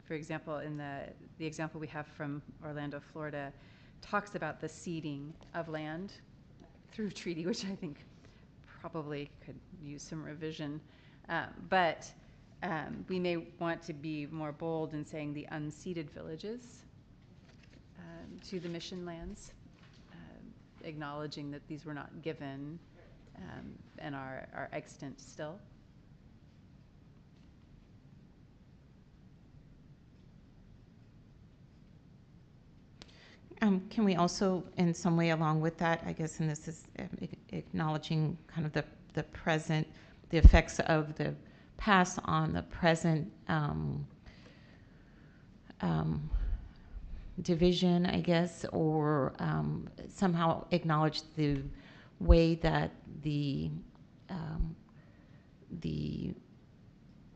for example, in the example we have from Orlando, Florida, talks about the ceding of land through treaty, which I think probably could use some revision. But we may want to be more bold in saying the unceded villages to the mission lands, acknowledging that these were not given and are extant still. Can we also, in some way along with that, I guess, and this is acknowledging kind of the present, the effects of the past on the present division, I guess, or somehow acknowledge the way that the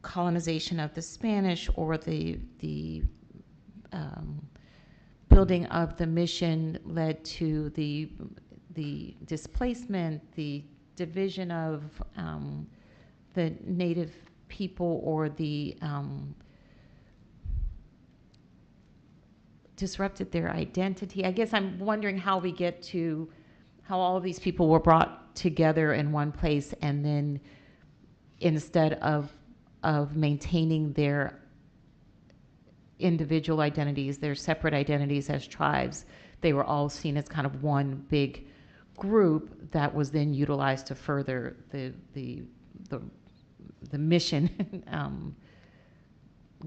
colonization of the Spanish or the building of the mission led to the displacement, the division of the native people, or the disrupted their identity. I guess I'm wondering how we get to how all of these people were brought together in one place, and then instead of maintaining their individual identities, their separate identities as tribes, they were all seen as kind of one big group that was then utilized to further the mission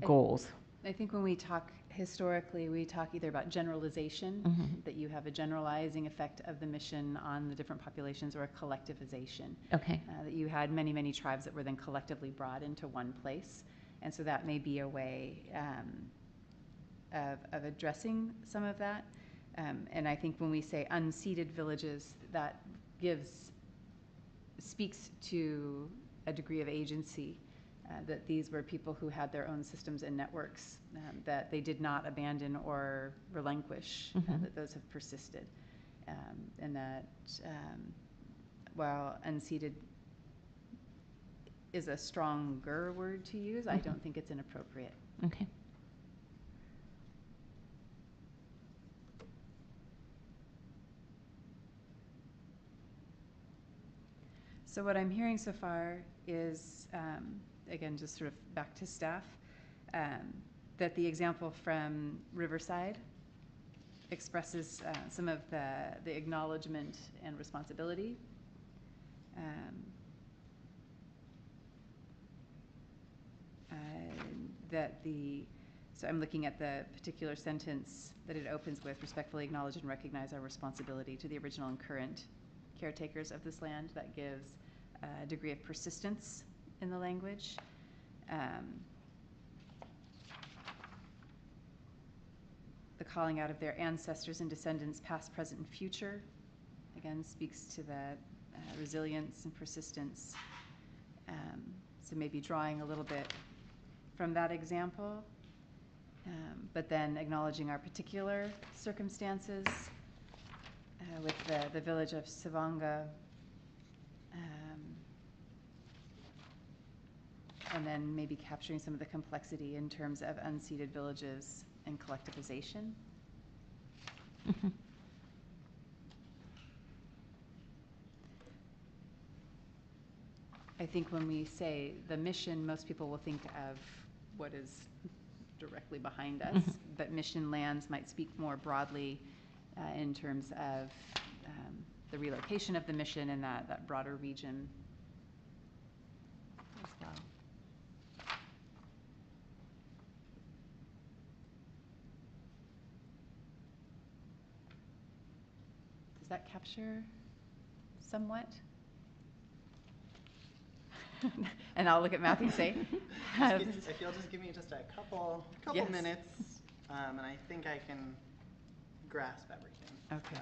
goals. I think when we talk historically, we talk either about generalization, that you have a generalizing effect of the mission on the different populations, or a collectivization. Okay. That you had many, many tribes that were then collectively brought into one place. And so that may be a way of addressing some of that. And I think when we say unceded villages, that speaks to a degree of agency, that these were people who had their own systems and networks, that they did not abandon or relinquish, that those have persisted. And that while unceded is a stronger word to use, I don't think it's inappropriate. Okay. So what I'm hearing so far is, again, just sort of back to staff, that the example from Riverside expresses some of the acknowledgement and responsibility. That the So I'm looking at the particular sentence that it opens with: respectfully acknowledge and recognize our responsibility to the original and current caretakers of this land. That gives a degree of persistence in the language. The calling out of their ancestors and descendants, past, present, and future, again, speaks to the resilience and persistence. So maybe drawing a little bit from that example, but then acknowledging our particular circumstances with the village of Savanga, and then maybe capturing some of the complexity in terms of unceded villages and collectivization. Mhm. I think when we say the mission, most people will think of what is directly behind us, but mission lands might speak more broadly in terms of the relocation of the mission in that broader region as well. Does that capture somewhat? And I'll look at Matthew and say, If you'll just give me just a couple Yes. minutes, and I think I can grasp everything. okay.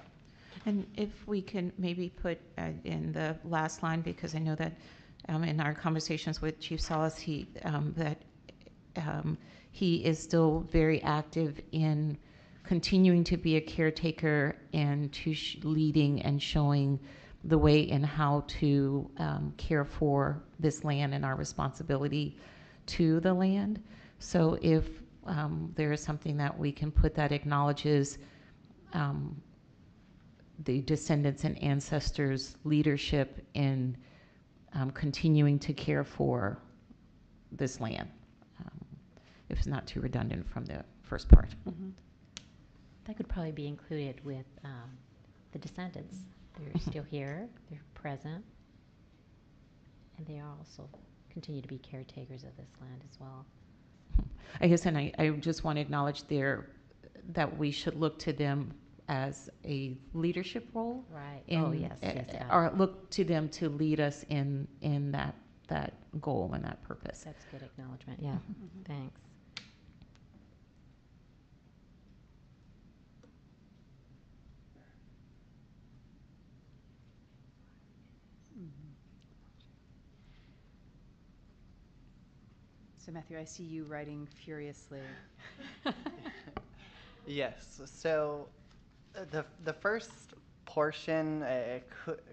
And if we can maybe put in the last line, because I know that in our conversations with Chief Salas, he is still very active in continuing to be a caretaker and to leading and showing the way in how to care for this land and our responsibility to the land. So if there is something that we can put that acknowledges the descendants and ancestors' leadership in continuing to care for this land, if it's not too redundant from the first part. Mm-hmm. That could probably be included with the descendants. They're still here, they're present, and they also continue to be caretakers of this land as well. I guess, and I just want to acknowledge that we should look to them as a leadership role. Right. In, Oh, yes, yes, got it. or look to them to lead us in that goal and that purpose. That's good acknowledgement, yeah. Mm-hmm. Thanks. So Matthew, I see you writing furiously. Yes. So the first portion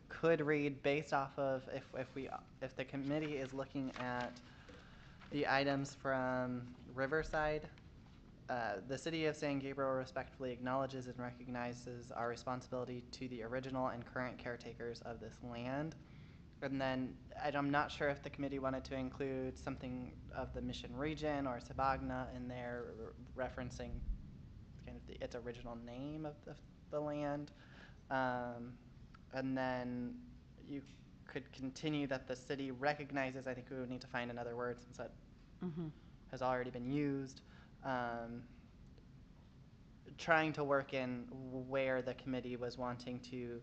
could read based off of if the committee is looking at the items from Riverside. The city of San Gabriel respectfully acknowledges and recognizes our responsibility to the original and current caretakers of this land. And then I'm not sure if the committee wanted to include something of the Mission region or Sabagna in there, referencing kind of its original name of the land. And then you could continue that the city recognizes, I think we would need to find another word since that Mm-hmm. has already been used. Trying to work in where the committee was wanting to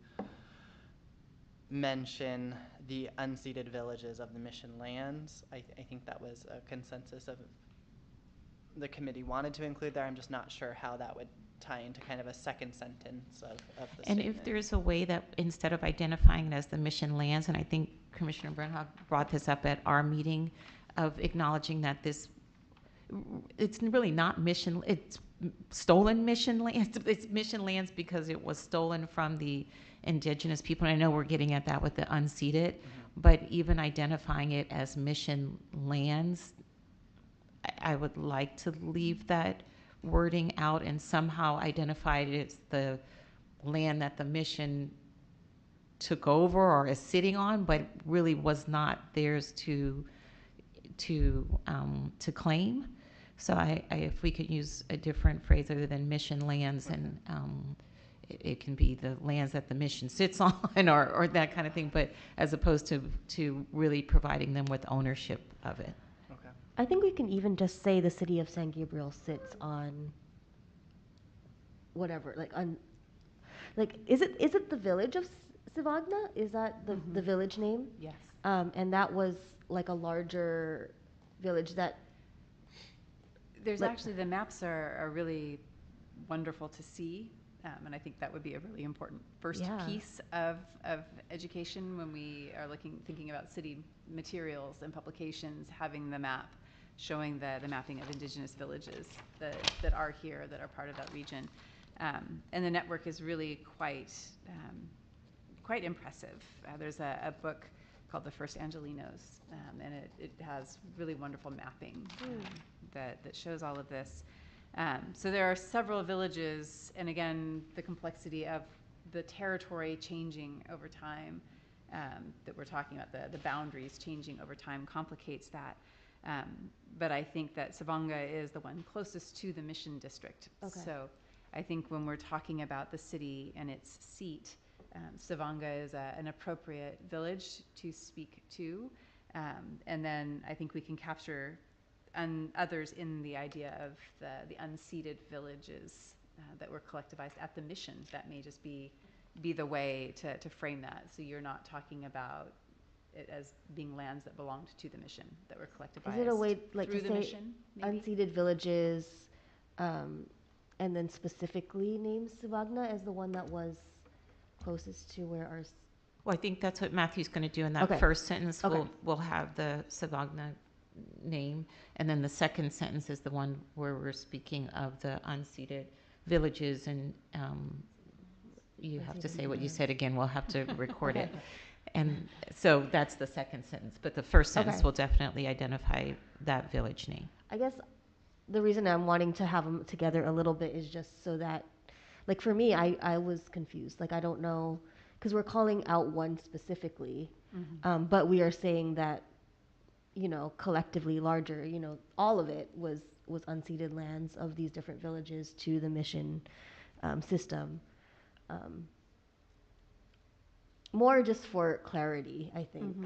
mention the unceded villages of the mission lands. I think that was a consensus of the committee wanted to include there. I'm just not sure how that would tie into kind of a second sentence of the And statement. if there's a way that instead of identifying it as the mission lands, and I think Commissioner Bernhard brought this up at our meeting, of acknowledging that it's really not mission, it's stolen mission lands. It's mission lands because it was stolen from the indigenous people. And I know we're getting at that with the unceded, but even identifying it as mission lands, I would like to leave that wording out and somehow identify it as the land that the mission took over or is sitting on, but really was not theirs to claim. So if we could use a different phrase other than mission lands, and it can be the lands that the mission sits on or that kind of thing, but as opposed to really providing them with ownership of it. Okay. I think we can even just say the city of San Gabriel sits on whatever, like is it the village of Sivagna? Is that the village name? Yes. And that was like a larger village that There's Like- actually, the maps are really wonderful to see. And I think that would be a really important first Yeah. piece of education when we are thinking about city materials and publications, having the map showing the mapping of indigenous villages that are here, that are part of that region. And the network is really quite impressive. There's a book called The First Angelinos, and it has really wonderful mapping that shows all of this. So there are several villages, and again, the complexity of the territory changing over time that we're talking about, the boundaries changing over time complicates that. But I think that Savanga is the one closest to the mission district. Okay. So I think when we're talking about the city and its seat, Savanga is an appropriate village to speak to. And then I think we can capture others in the idea of the unceded villages that were collectivized at the mission. That may just be the way to frame that. So you're not talking about it as being lands that belonged to the mission, that were collectivized is it a way like through to the say mission, maybe? unceded villages, and then specifically name Sivagna as the one that was closest to where our Well, I think that's what Matthew's going to do in that Okay. first sentence. Okay. We'll have the Savagna name, and then the second sentence is the one where we're speaking of the unceded villages, and you have to say what you said again. We'll have to record it. And so that's the second sentence, but the first sentence Okay. will definitely identify that village name. I guess the reason I'm wanting to have them together a little bit is just so that, like for me, I was confused. Like I don't know, because we're calling out one specifically, but we are saying that, collectively larger, all of it was unceded lands of these different villages to the mission system. More just for clarity, I think.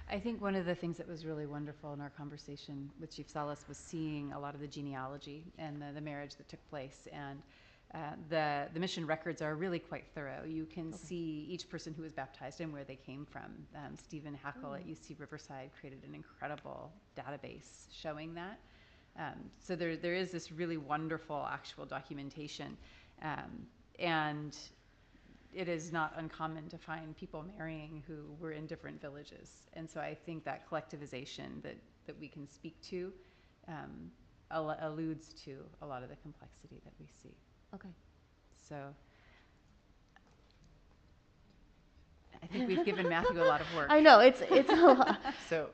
I think one of the things that was really wonderful in our conversation with Chief Salas was seeing a lot of the genealogy and the marriage that took place. And the mission records are really quite thorough. You can see each person who was baptized and where they came from. Stephen Hackle at UC Riverside created an incredible database showing that. So there is this really wonderful actual documentation. And it is not uncommon to find people marrying who were in different villages. And so I think that collectivization that we can speak to alludes to a lot of the complexity that we see. Okay. So I think we've given Matthew a lot of work. I know, it's a lot. So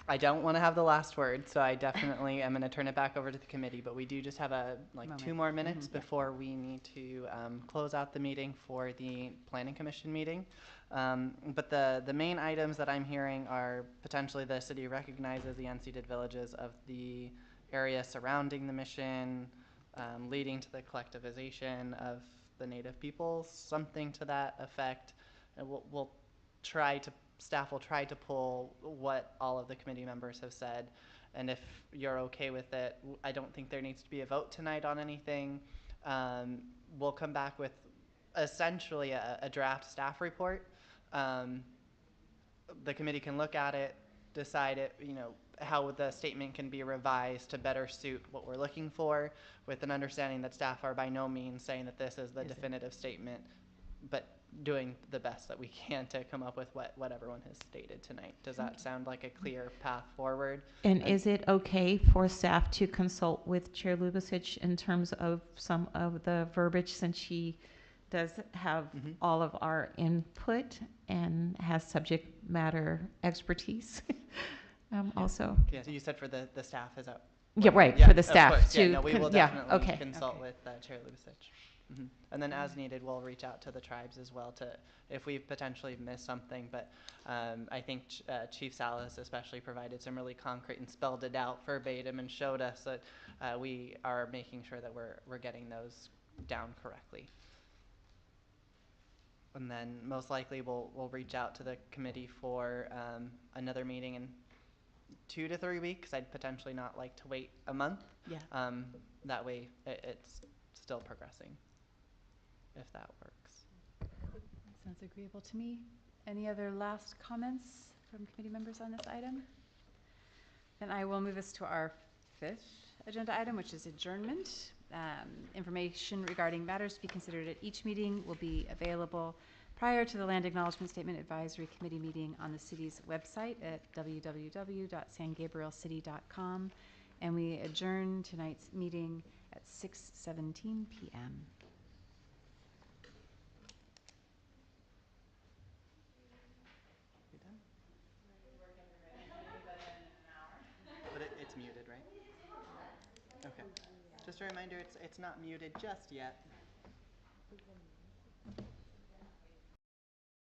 I don't want to have the last word, so I definitely am going to turn it back over to the committee, but we do just have Moment. 2 more minutes Yeah. before we need to close out the meeting for the Planning Commission meeting. But the main items that I'm hearing are potentially the city recognizes the unceded villages of the area surrounding the mission, leading to the collectivization of the Native peoples, something to that effect. And staff will try to pull what all of the committee members have said. And if you're okay with it, I don't think there needs to be a vote tonight on anything. We'll come back with essentially a draft staff report. The committee can look at it, decide it, how the statement can be revised to better suit what we're looking for, with an understanding that staff are by no means saying that this is the definitive statement, but doing the best that we can to come up with what everyone has stated tonight. Does that sound like a clear path forward? And is it okay for staff to consult with Chair Lubicic in terms of some of the verbiage, since she does have all of our input and has subject matter expertise also? Yeah, so you said for the staff, is that? Yeah, right, Yeah, for the of staff. course. Yeah, to no, we will yeah, definitely okay. consult Okay. with Chair Lubicic. And then as needed, we'll reach out to the tribes as well if we've potentially missed something. But I think Chief Salas especially provided some really concrete and spelled it out verbatim and showed us that we are making sure that we're getting those down correctly. And then most likely we'll reach out to the committee for another meeting in 2 to 3 weeks. I'd potentially not like to wait a month. Yeah. That way it's still progressing, if that works. Sounds agreeable to me. Any other last comments from committee members on this item? Then I will move us to our 5th agenda item, which is adjournment. Information regarding matters to be considered at each meeting will be available prior to the Land Acknowledgement Statement Advisory Committee meeting on the city's website at www.sangabrielcity.com. And we adjourn tonight's meeting at 6:17 p.m. You done? But it's muted, right? Okay. Just a reminder, it's not muted just yet.